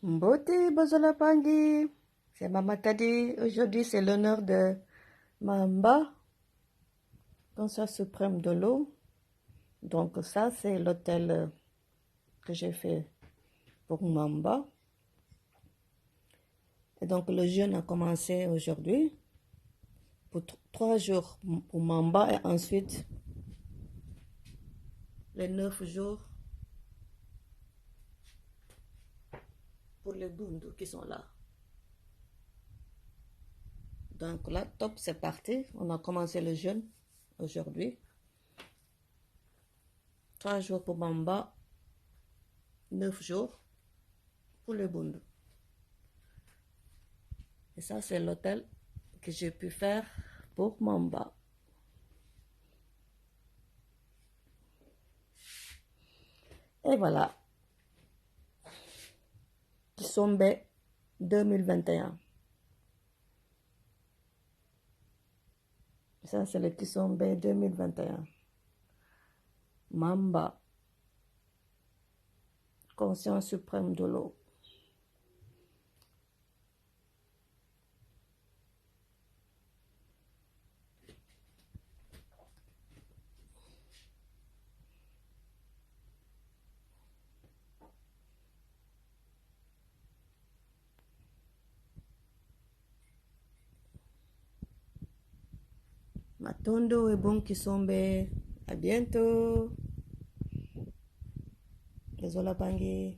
Mbote Bozola Pangi, c'est Mama Kadi. Aujourd'hui, c'est l'honneur de Mamba, conscience suprême de l'eau. Donc ça, c'est l'hôtel que j'ai fait pour Mamba. Et donc le jeûne a commencé aujourd'hui pour 3 jours pour Mamba et ensuite les 9 jours pour les Bundu qui sont là. Donc là, top, c'est parti. On a commencé le jeûne aujourd'hui. 3 jours pour Mamba, 9 jours pour les Bundu. Et ça, c'est l'hôtel que j'ai pu faire pour Mamba. Et voilà. Kisombe 2021. Ça, c'est le Kisombe 2021. Mamba. Conscience suprême de l'eau. Matondo et bon Kisombe. À bientôt. Désolé, Pangi.